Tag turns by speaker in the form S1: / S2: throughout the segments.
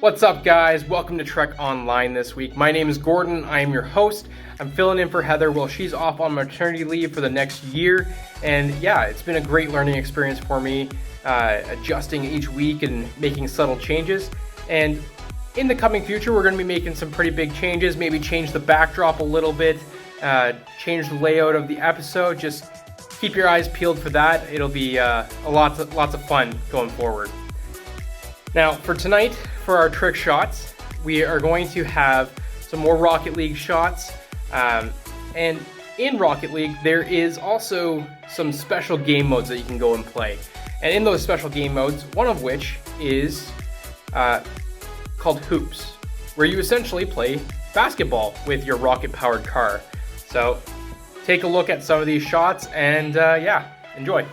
S1: What's up, guys? Welcome to Trek Online this week. My name is Gordon. I am your host. I'm filling in for Heather while she's off on maternity leave for the next year. And yeah, it's been a great learning experience for me, adjusting each week and making subtle changes. And in the coming future, we're going to be making some pretty big changes, maybe change the backdrop a little bit, change the layout of the episode. Just keep your eyes peeled for that. It'll be lots of fun going forward. Now, for tonight, for our trick shots, we are going to have some more Rocket League shots. And in Rocket League, there is also some special game modes that you can go and play. And in those special game modes, one of which is called Hoops, where you essentially play basketball with your rocket-powered car. So take a look at some of these shots and yeah, enjoy.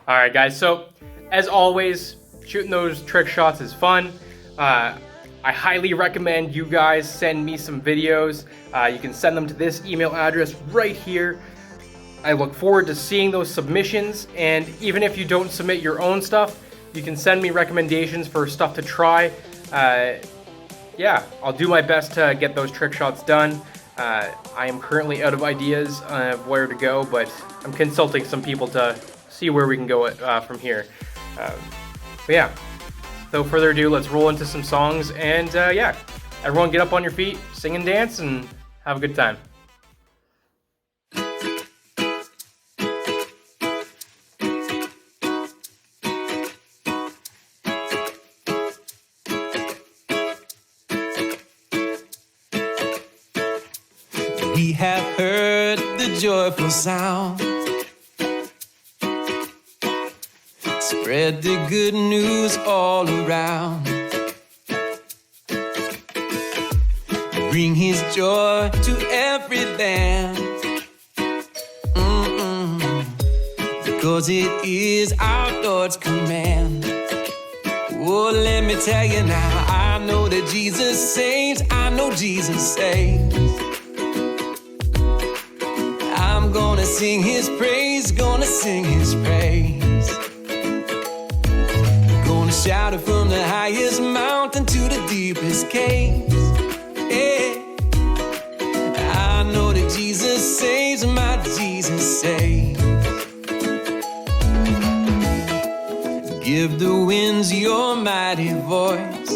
S1: Alright guys, so as always, shooting those trick shots is fun. I highly recommend you guys send me some videos. You can send them to this email address right here. I look forward to seeing those submissions, and even if you don't submit your own stuff, you can send me recommendations for stuff to try. Yeah, I'll do my best to get those trick shots done. I am currently out of ideas of where to go, but I'm consulting some people to see where we can go from here. But yeah, without further ado, let's roll into some songs, and yeah, everyone get up on your feet, sing and dance, and have a good time.
S2: We have heard the joyful sound. Spread the good news all around. Bring his joy to every land. Because it is our Lord's command. Oh, let me tell you now, I know that Jesus saves. I know Jesus saves. I'm gonna sing his praise, gonna sing his praise. Shout it from the highest mountain to the deepest caves. Yeah. I know that Jesus saves, my Jesus saves. Give the winds your mighty voice.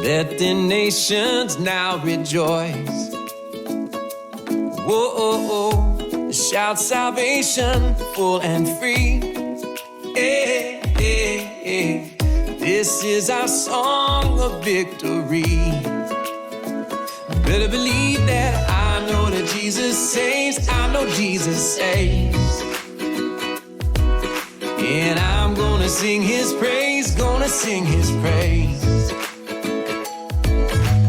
S2: Let the nations now rejoice. Whoa, shout salvation full and free. Hey, hey, hey. This is our song of victory. Better believe that I know that Jesus saves. I know Jesus saves. And I'm gonna sing his praise, gonna sing his praise.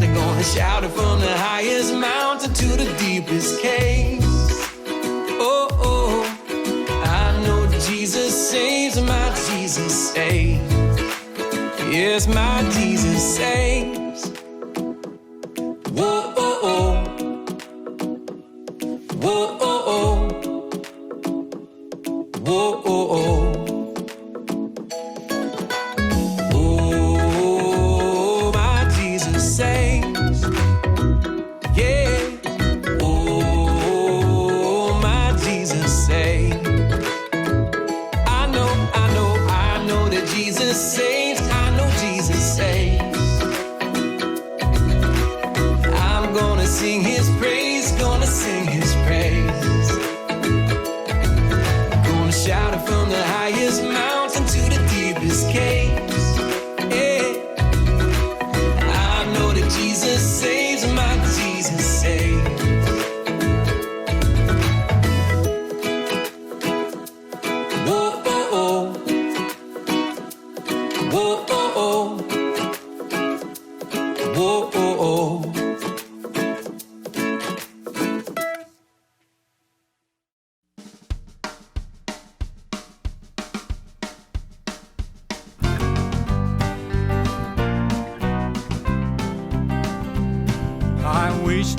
S2: They're gonna shout it from the highest mountain to the deepest caves. Oh, oh. Jesus saves, my Jesus saves. Yes, my Jesus saves. Whoa, oh, oh. Whoa, oh, oh. Whoa, oh, oh.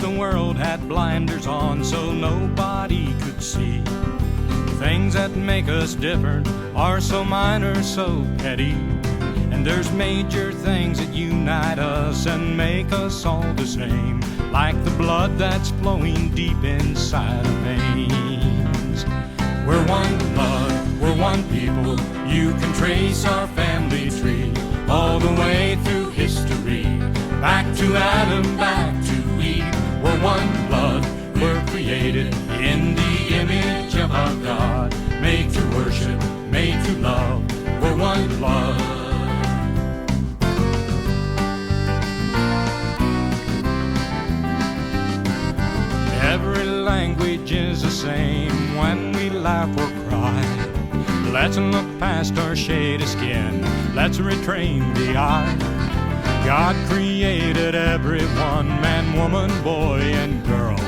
S3: the world had blinders on so nobody could see. Things that make us different are so minor, so petty. And there's major things that unite us and make us all the same, like the blood that's flowing deep inside our veins. We're one blood, we're one people. You can trace our family tree all the way through history, back to Adam, back to Eve. We're one blood, we're created in the image of our God, made to worship, made to love. We're one blood. Every language is the same when we laugh or cry. Let's look past our shaded skin, let's retrain the eye. God created everyone, man, woman, boy, and girl,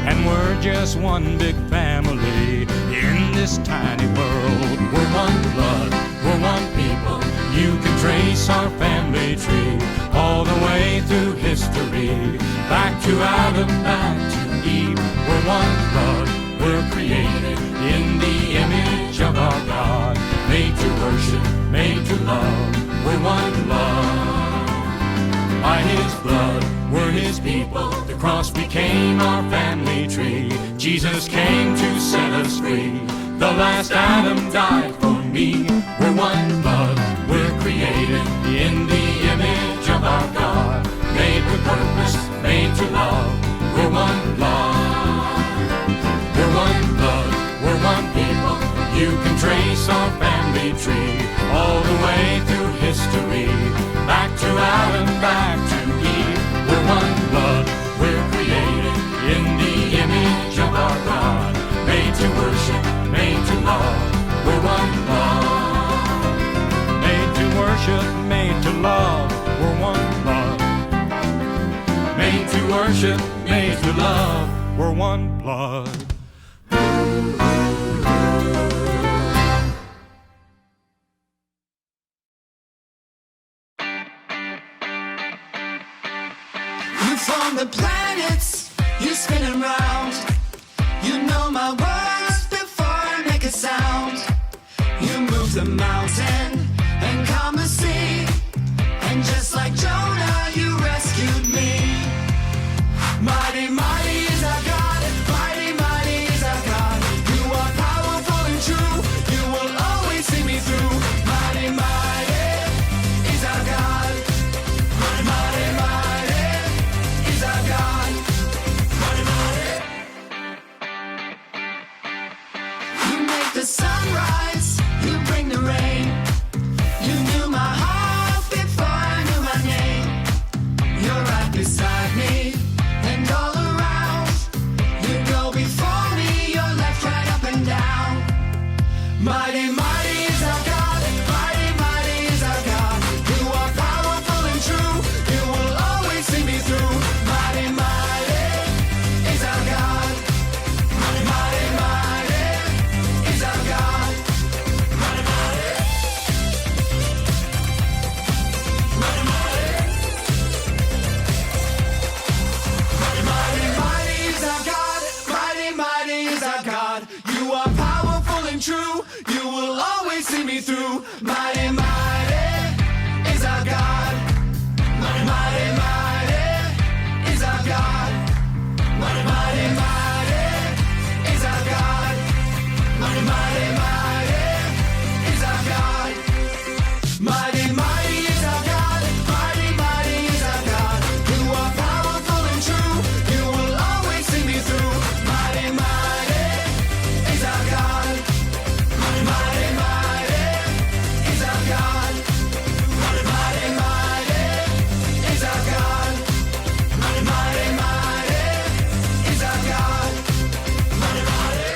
S3: and we're just one big family in this tiny world. We're one blood, we're one people. You can trace our family tree all the way through history, back to Adam, back to Eve. We're one blood, we're created in the image of our God, made to worship, made to love. We're one blood. By His blood, we're His people. The cross became our family tree. Jesus came to set us free. The last Adam died for me. We're one blood, we're created in the image of our God, made with purpose, made to love. We're one blood, we're one blood, we're one people. You can trace our family tree all the way through history, back to Adam, back to Eve. We're one blood, we're created in the image of our God, made to worship, made to love. We're one blood, made to worship, made to love. We're one blood, made to worship, made to love. We're one blood.
S2: From the planets you spin around, you know my words before I make a sound. You move the mountain and calm the sea, and just like Jonah you rescued me. Mighty, mighty is our God, mighty, mighty is our God. You are powerful and true, you will always see me through. Mighty, mighty is our God, mighty, mighty, mighty is our God. Mighty, mighty. You make the sun rise, you bring the rain. You knew my heart before I knew my name. You're right beside me and all around. You go before me, you're left, right, up and down. Mighty, mighty is our God, mighty, mighty is our God. You are powerful and true, you will always see me through. Mighty, mighty is our God, mighty, mighty, mighty is our God. Mighty, mighty, mighty, mighty, mighty, mighty is our God, mighty, mighty is our God. You are powerful and true, you will always see me through. Mighty, mighty is our God, mighty, mighty, mighty is our God. Mighty, mighty, mighty is our God, mighty, mighty, mighty is our God. Mighty, mighty is our God, mighty, mighty is our God. You are powerful and true, you will always see me through. Mighty, mighty is our God, mighty, mighty, mighty is our God. Mighty, mighty, mighty is our God, mighty, mighty, mighty is our God. Mighty, mighty.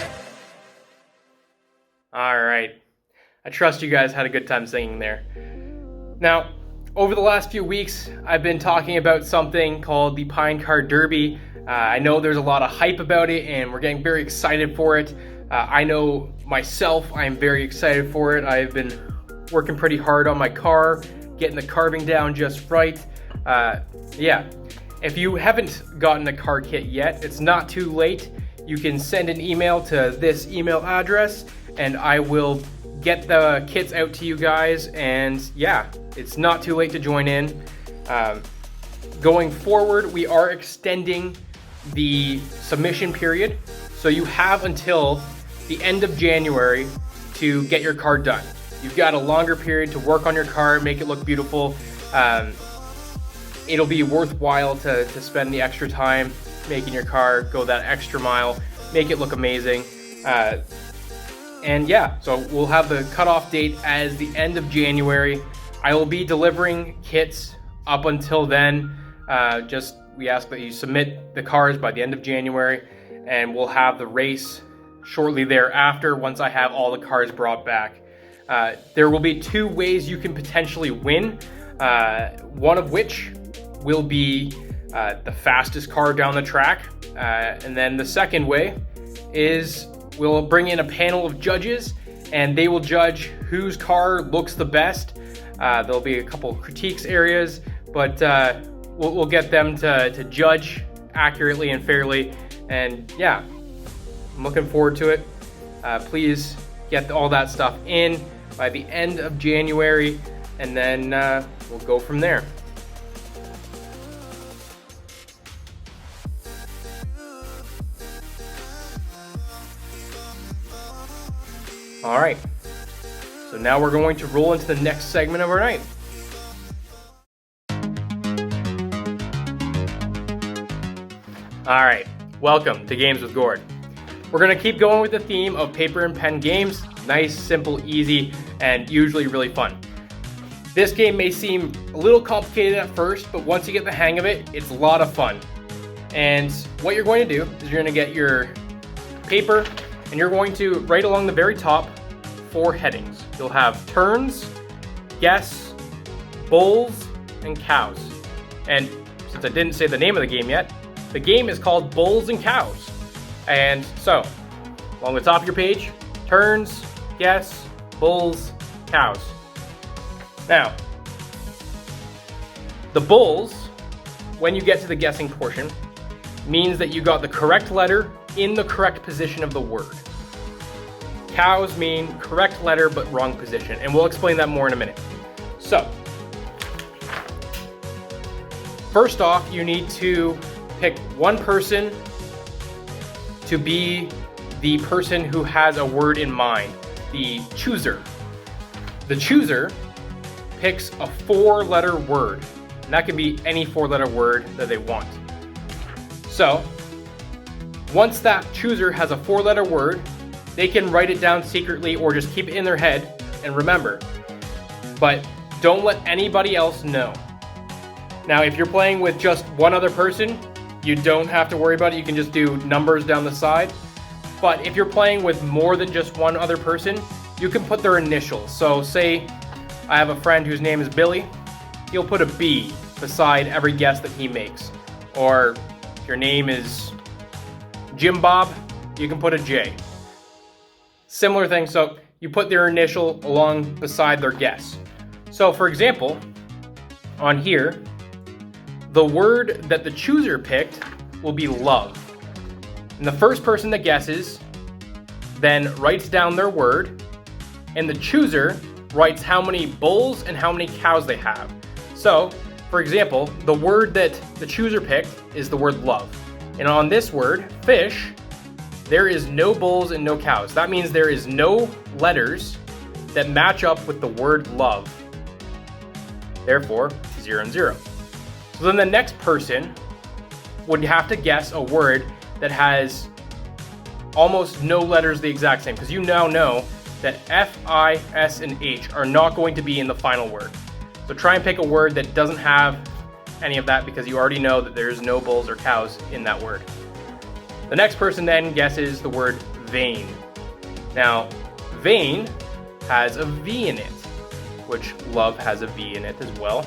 S1: All right. I trust you guys had a good time singing there. Now, over the last few weeks, I've been talking about something called the Pine Car Derby. I know there's a lot of hype about it, and we're getting very excited for it. I know myself, I am very excited for it. I've been working pretty hard on my car, getting the carving down just right. If you haven't gotten a card kit yet, it's not too late. You can send an email to this email address and I will get the kits out to you guys. And yeah, it's not too late to join in. Going forward, we are extending the submission period. So you have until the end of January to get your card done. You've got a longer period to work on your card, make it look beautiful. It'll be worthwhile to spend the extra time making your card, go that extra mile, make it look amazing. And yeah, so we'll have the cutoff date as the end of January. I will be delivering kits up until then. We ask that you submit the cards by the end of January, and we'll have the race shortly thereafter once I have all the cards brought back. There will be 2 ways you can potentially win, one of which will be the fastest car down the track, and then the second way is we'll bring in a panel of judges and they will judge whose car looks the best. There'll be a couple of critiques areas, but we'll get them to judge accurately and fairly. And yeah, I'm looking forward to it. Please get all that stuff in by the end of January, and then we'll go from there. All right, so now we're going to roll into the next segment of our night. All right, welcome to Games with Gord. We're gonna keep going with the theme of paper and pen games. Nice, simple, easy, and usually really fun. This game may seem a little complicated at first, but once you get the hang of it, it's a lot of fun. And what you're going to do is you're gonna get your paper and you're going to write along the very top 4 headings. You'll have turns, guess, bulls, and cows. And since I didn't say the name of the game yet, the game is called Bulls and Cows. And so, along the top of your page, turns, guess, bulls, cows. Now, the bulls, when you get to the guessing portion, means that you got the correct letter in the correct position of the word. Cows mean correct letter but wrong position, and we'll explain that more in a minute. So, first off, you need to pick one person to be the person who has a word in mind, the chooser. The chooser picks a 4-letter word, and that can be any 4-letter word that they want. So, once that chooser has a 4-letter word, they can write it down secretly or just keep it in their head and remember. But don't let anybody else know. Now, if you're playing with just one other person, you don't have to worry about it. You can just do numbers down the side. But if you're playing with more than just one other person, you can put their initials. So say I have a friend whose name is Billy. He'll put a B beside every guess that he makes. Or if your name is Jim Bob, you can put a J. Similar thing, so you put their initial along beside their guess. So for example, on here, the word that the chooser picked will be love. And the first person that guesses then writes down their word, and the chooser writes how many bulls and how many cows they have. So, for example, the word that the chooser picked is the word love. And on this word, fish, there is no bulls and no cows. That means there is no letters that match up with the word love. Therefore, 0 and 0. So then the next person would have to guess a word that has almost no letters the exact same, because you now know that F, I, S, and H are not going to be in the final word. So try and pick a word that doesn't have any of that, because you already know that there's no bulls or cows in that word. The next person then guesses the word vein. Now, vein has a V in it, which love has a V in it as well.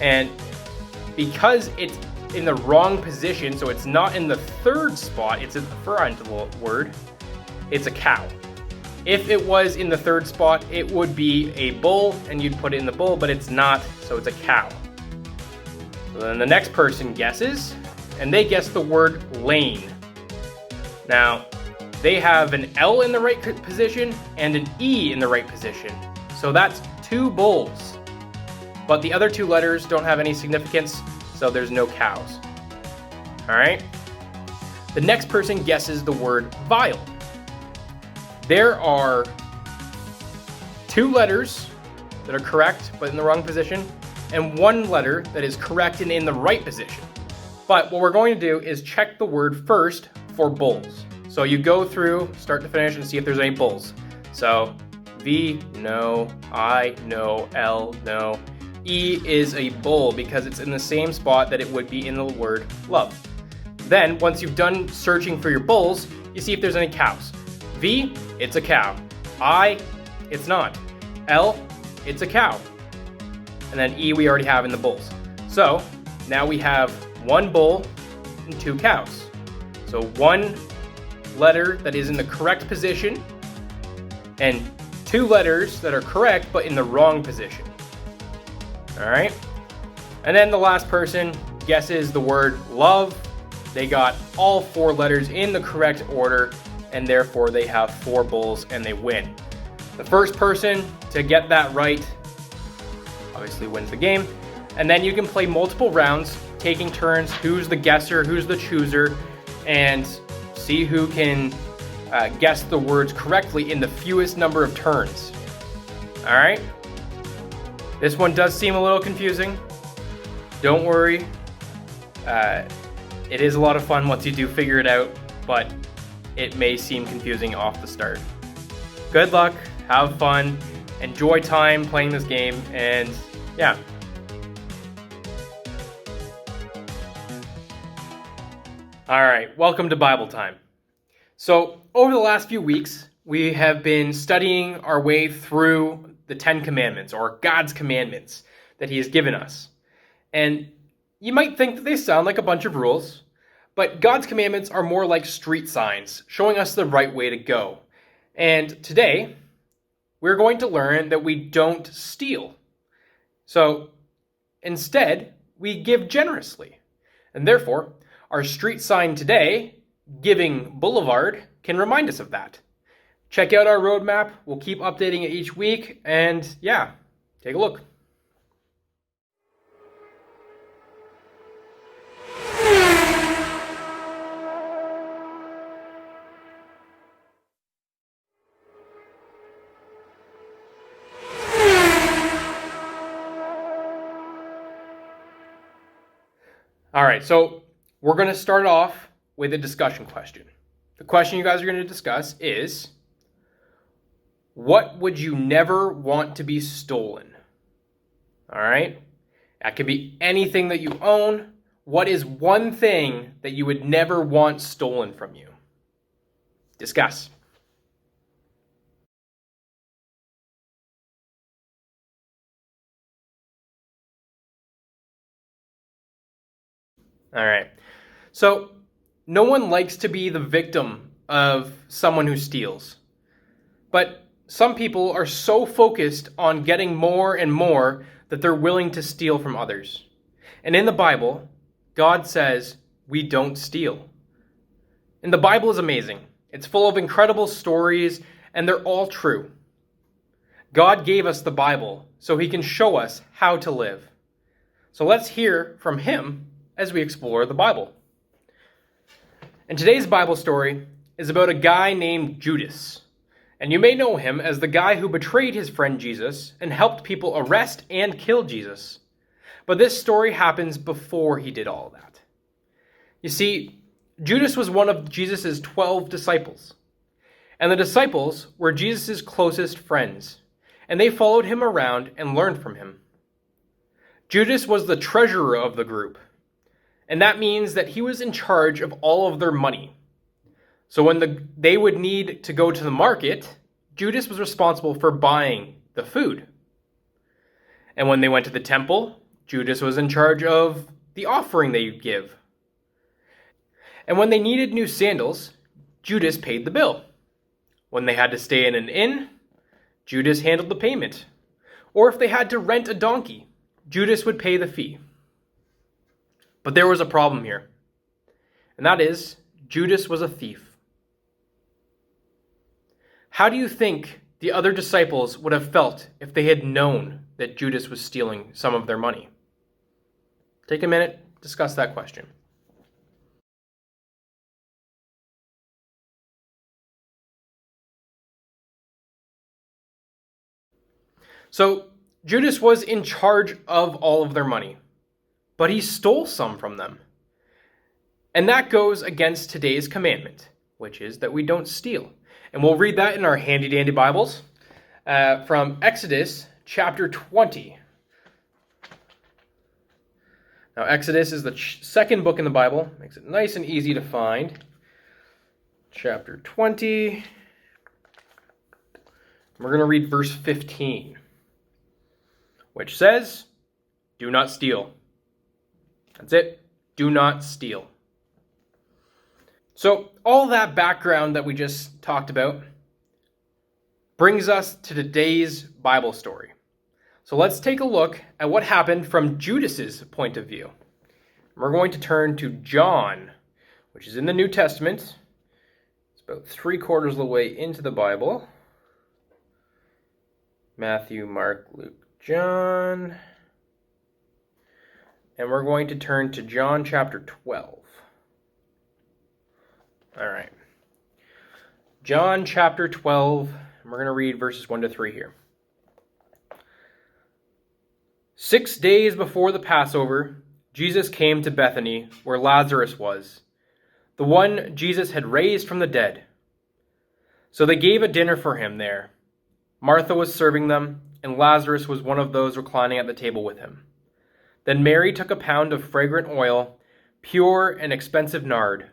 S1: And because it's in the wrong position, so it's not in the third spot, it's in the front of the word, it's a cow. If it was in the third spot, it would be a bull, and you'd put it in the bull, but it's not, so it's a cow. So So then the next person guesses, and they guess the word lane. Now, they have an L in the right position and an E in the right position. So that's 2 bulls. But the other 2 letters don't have any significance, so there's no cows. All right? The next person guesses the word vial. There are 2 letters that are correct but in the wrong position, and 1 letter that is correct and in the right position. But what we're going to do is check the word first for bulls. So you go through start to finish and see if there's any bulls. So V, no. I, no. L, no. E is a bull because it's in the same spot that it would be in the word love. Then, once you've done searching for your bulls, you see if there's any cows. V, it's a cow. I, it's not. L, it's a cow. And then E we already have in the bulls. So, now we have 1 bull and 2 cows. So 1 letter that is in the correct position, and 2 letters that are correct but in the wrong position. Alright? And then the last person guesses the word love. They got all 4 letters in the correct order, and therefore they have 4 bulls and they win. The first person to get that right obviously wins the game. And then you can play multiple rounds, taking turns, who's the guesser, who's the chooser, and see who can guess the words correctly in the fewest number of turns. Alright? This one does seem a little confusing. Don't worry. It is a lot of fun once you do figure it out, but it may seem confusing off the start. Good luck, have fun, enjoy time playing this game, and yeah. Alright, welcome to Bible time. So, over the last few weeks, we have been studying our way through the 10 Commandments, or God's commandments that He has given us. And you might think that they sound like a bunch of rules, but God's commandments are more like street signs, showing us the right way to go. And today, we're going to learn that we don't steal. So, instead, we give generously. And therefore, our street sign today, Giving Boulevard, can remind us of that. Check out our roadmap. We'll keep updating it each week. And yeah, take a look. All right, so we're going to start off with a discussion question. The question you guys are going to discuss is, what would you never want to be stolen? All right, that could be anything that you own. What is one thing that you would never want stolen from you? Discuss. All right. So, no one likes to be the victim of someone who steals. But some people are so focused on getting more and more that they're willing to steal from others. And in the Bible, God says we don't steal. And the Bible is amazing. It's full of incredible stories, and they're all true. God gave us the Bible so He can show us how to live. So let's hear from Him as we explore the Bible. And today's Bible story is about a guy named Judas. And you may know him as the guy who betrayed his friend Jesus and helped people arrest and kill Jesus. But this story happens before he did all that. You see, Judas was one of Jesus' 12 disciples. And the disciples were Jesus' closest friends. And they followed him around and learned from him. Judas was the treasurer of the group. And that means that he was in charge of all of their money. So when they would need to go to the market, Judas was responsible for buying the food. And when they went to the temple, Judas was in charge of the offering they'd give. And when they needed new sandals, Judas paid the bill. When they had to stay in an inn, Judas handled the payment. Or if they had to rent a donkey, Judas would pay the fee. But there was a problem here, and that is Judas was a thief. How do you think the other disciples would have felt if they had known that Judas was stealing some of their money? Take a minute, discuss that question. So Judas was in charge of all of their money, but he stole some from them. And that goes against today's commandment, which is that we don't steal. And we'll read that in our handy dandy Bibles from Exodus chapter 20. Now, Exodus is the second book in the Bible. Makes it nice and easy to find. Chapter 20. We're going to read verse 15, which says, "Do not steal." That's it. Do not steal. So all that background that we just talked about brings us to today's Bible story. So let's take a look at what happened from Judas's point of view. We're going to turn to John, which is in the New Testament. It's about 3/4 of the way into the Bible. Matthew, Mark, Luke, John. And we're going to turn to John chapter 12. All right. John chapter 12, and we're going to read verses 1 to 3 here. 6 days before the Passover, Jesus came to Bethany, where Lazarus was, the one Jesus had raised from the dead. So they gave a dinner for him there. Martha was serving them, and Lazarus was one of those reclining at the table with him. Then Mary took a pound of fragrant oil, pure and expensive nard,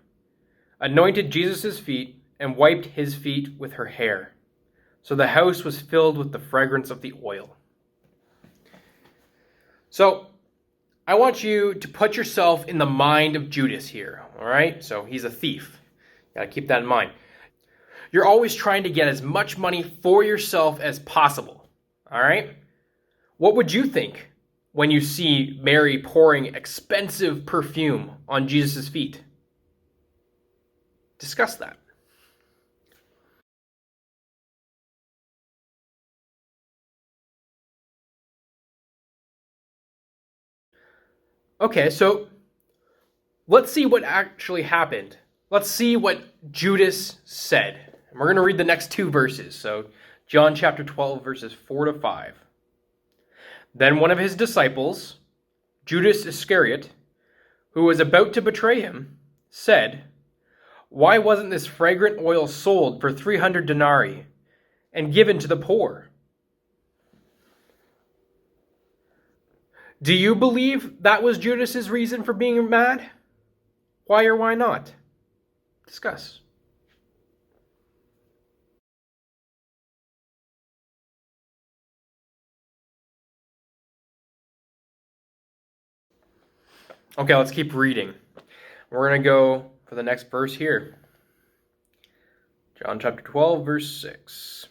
S1: anointed Jesus' feet, and wiped his feet with her hair. So the house was filled with the fragrance of the oil. So I want you to put yourself in the mind of Judas here, all right? So he's a thief. You gotta keep that in mind. You're always trying to get as much money for yourself as possible, all right? What would you think when you see Mary pouring expensive perfume on Jesus' feet? Discuss that. Okay, so let's see what actually happened. Let's see what Judas said. And we're going to read the next 2 verses. So John chapter 12, verses 4 to 5. Then one of his disciples, Judas Iscariot, who was about to betray him, said, "Why wasn't this fragrant oil sold for 300 denarii and given to the poor?" Do you believe that was Judas's reason for being mad? Why or why not? Discuss. Okay, let's keep reading. We're going to go for the next verse here. John chapter 12, verse 6.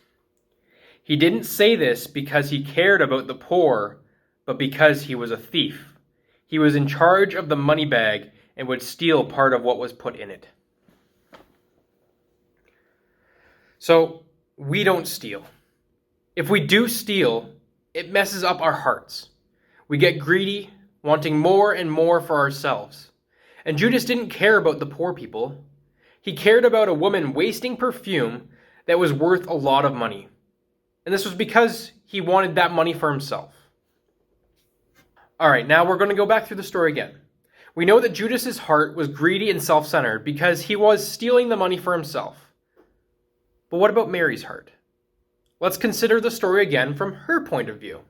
S1: He didn't say this because he cared about the poor, but because he was a thief. He was in charge of the money bag and would steal part of what was put in it. So, we don't steal. If we do steal, it messes up our hearts. We get greedy, wanting more and more for ourselves. And Judas didn't care about the poor people. He cared about a woman wasting perfume that was worth a lot of money. And this was because he wanted that money for himself. All right, now we're going to go back through the story again. We know that Judas's heart was greedy and self-centered because he was stealing the money for himself. But what about Mary's heart? Let's consider the story again from her point of view.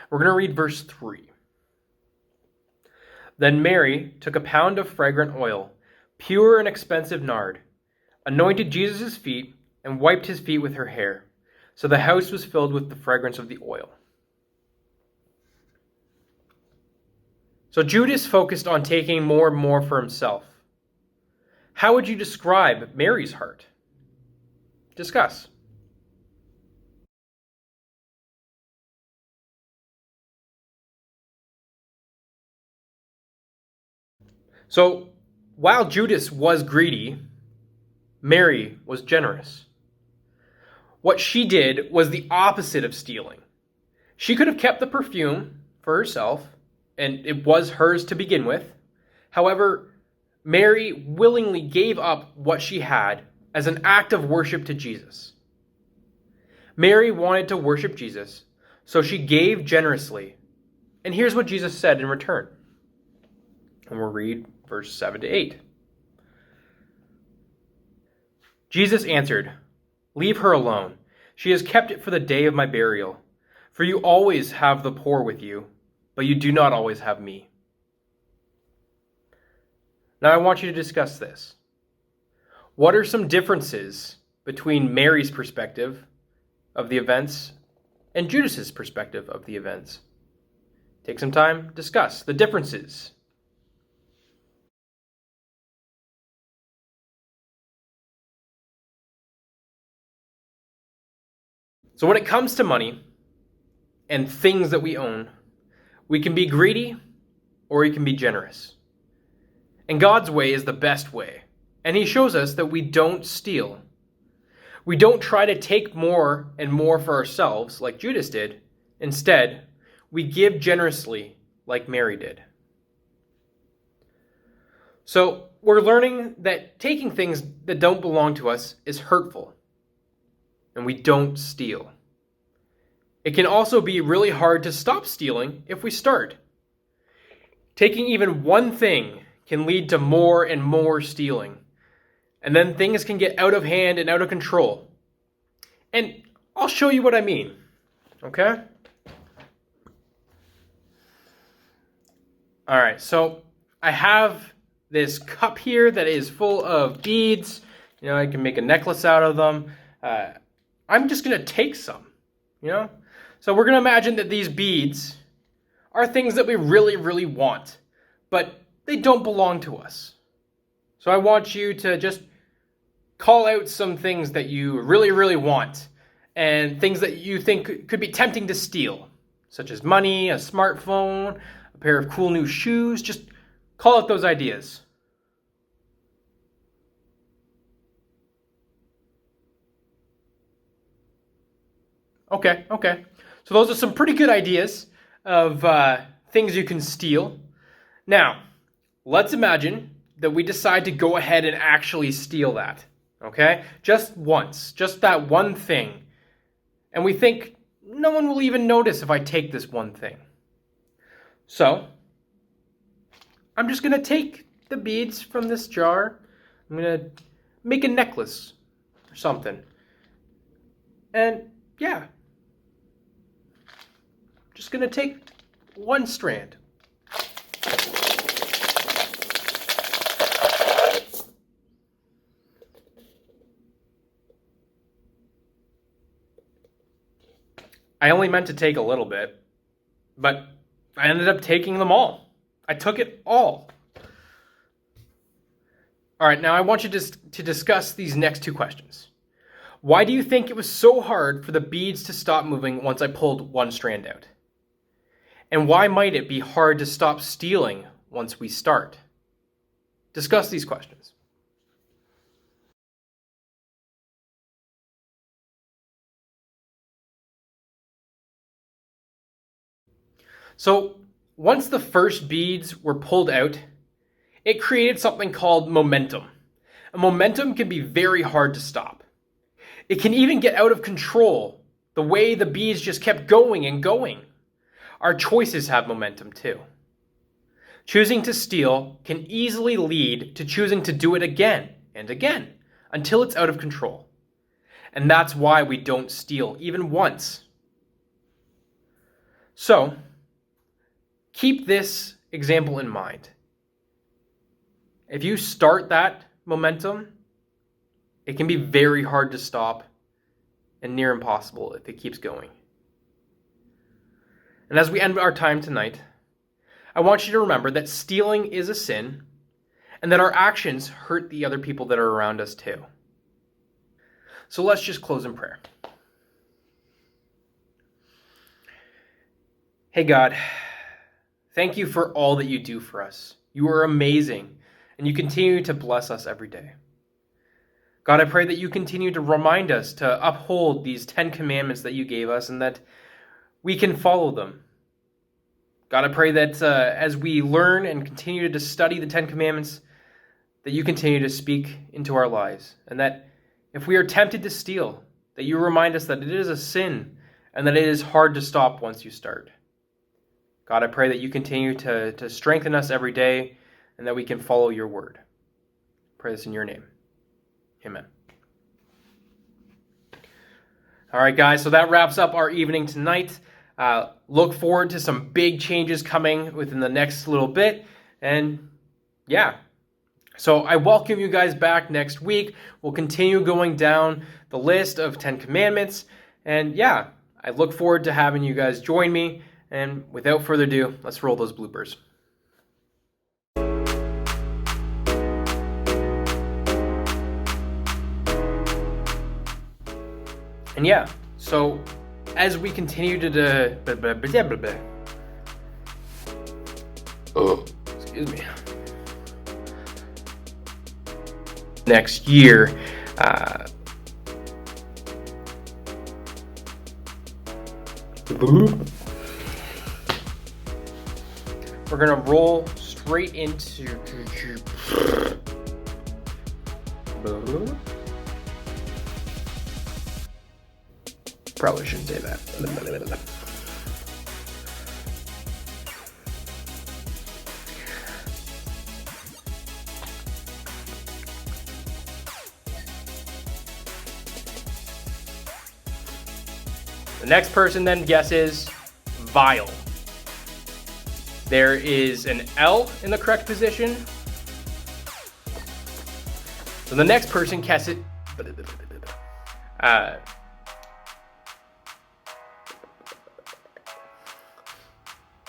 S1: We're going to read verse 3. Then Mary took a pound of fragrant oil, pure and expensive nard, anointed Jesus' feet, and wiped his feet with her hair. So the house was filled with the fragrance of the oil. So Judas focused on taking more and more for himself. How would you describe Mary's heart? Discuss. So while Judas was greedy, Mary was generous. What she did was the opposite of stealing. She could have kept the perfume for herself, and it was hers to begin with. However, Mary willingly gave up what she had as an act of worship to Jesus. Mary wanted to worship Jesus, so she gave generously. And here's what Jesus said in return. And we'll read verse 7 to 8. Jesus answered, "Leave her alone. She has kept it for the day of my burial. For you always have the poor with you, but you do not always have me." Now I want you to discuss this. What are some differences between Mary's perspective of the events and Judas's perspective of the events? Take some time, discuss the differences. So when it comes to money and things that we own, we can be greedy or we can be generous. And God's way is the best way. And He shows us that we don't steal. We don't try to take more and more for ourselves like Judas did. Instead, we give generously like Mary did. So we're learning that taking things that don't belong to us is hurtful. And we don't steal. It can also be really hard to stop stealing if we start. Taking even one thing can lead to more and more stealing. And then things can get out of hand and out of control. And I'll show you what I mean. Okay? Alright, so I have this cup here that is full of beads. You know, I can make a necklace out of them. I'm just going to take some, you know? So we're going to imagine that these beads are things that we really, really want, but they don't belong to us. So I want you to just call out some things that you really, really want and things that you think could be tempting to steal, such as money, a smartphone, a pair of cool new shoes. Just call out those ideas. Okay. So those are some pretty good ideas of things you can steal. Now, let's imagine that we decide to go ahead and actually steal that. Okay? Just once. Just that one thing. And we think, no one will even notice if I take this one thing. So, I'm just going to take the beads from this jar. I'm going to make a necklace or something. And yeah. Just going to take one strand. I only meant to take a little bit, but I ended up taking them all. I took it all. All right, now I want you to discuss these next two questions. Why do you think it was so hard for the beads to stop moving once I pulled one strand out? And why might it be hard to stop stealing once we start? Discuss these questions. So, once the first beads were pulled out, it created something called momentum. And momentum can be very hard to stop. It can even get out of control, the way the beads just kept going and going. Our choices have momentum too. Choosing to steal can easily lead to choosing to do it again and again until it's out of control. And that's why we don't steal even once. So, keep this example in mind. If you start that momentum, it can be very hard to stop and near impossible if it keeps going. And as we end our time tonight, I want you to remember that stealing is a sin and that our actions hurt the other people that are around us too. So let's just close in prayer. Hey God, thank you for all that you do for us. You are amazing, and you continue to bless us every day. God, I pray that you continue to remind us to uphold these 10 commandments that you gave us and that we can follow them. God, I pray that as we learn and continue to study the 10 commandments, that you continue to speak into our lives, and that if we are tempted to steal, that you remind us that it is a sin and that it is hard to stop once you start. God, I pray that you continue to strengthen us every day and that we can follow your word. I pray this in your name. Amen. All right, guys, so that wraps up our evening tonight. Look forward to some big changes coming within the next little bit. And yeah, so I welcome you guys back next week. We'll continue going down the list of 10 commandments. And yeah, I look forward to having you guys join me. And without further ado, let's roll those bloopers. And yeah, so as we continue to excuse me. Next year, we're gonna roll straight into probably shouldn't say that. The next person then guesses vile. There is an L in the correct position. So the next person guesses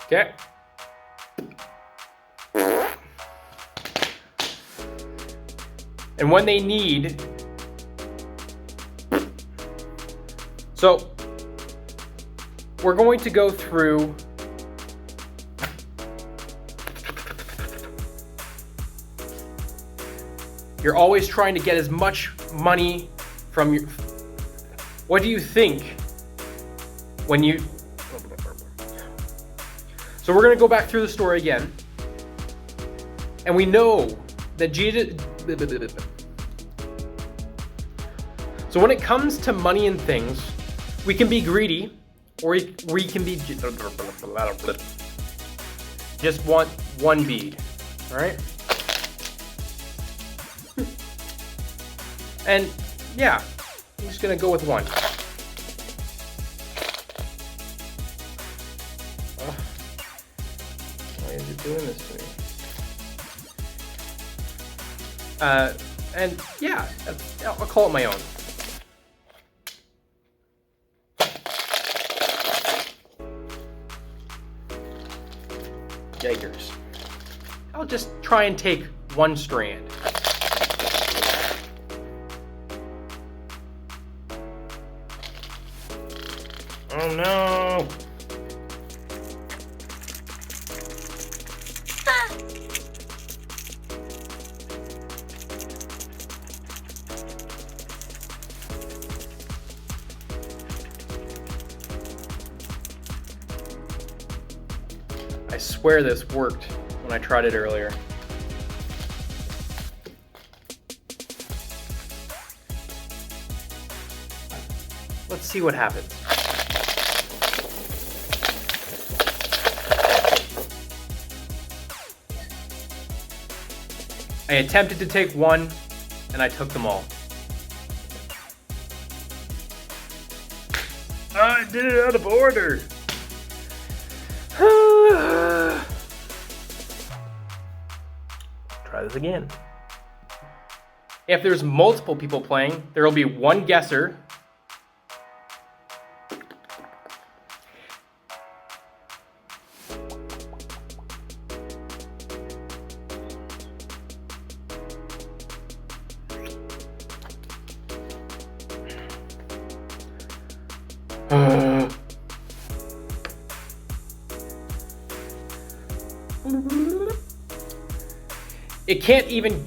S1: okay. And when they need, so we're going to go through you're always trying to get as much money from your, what do you think when you, so we're going to go back through the story again. And we know that Jesus, so when it comes to money and things, we can be greedy or we can be just want one bead, all right? And yeah, I'm just going to go with one. Why is it doing this to me? And yeah, I'll call it my own. Yikers. I'll just try and take one strand. Oh no! I swear this worked when I tried it earlier. Let's see what happens. I attempted to take one, and I took them all. I did it out of order. Try this again. If there's multiple people playing, there will be one guesser. it can't even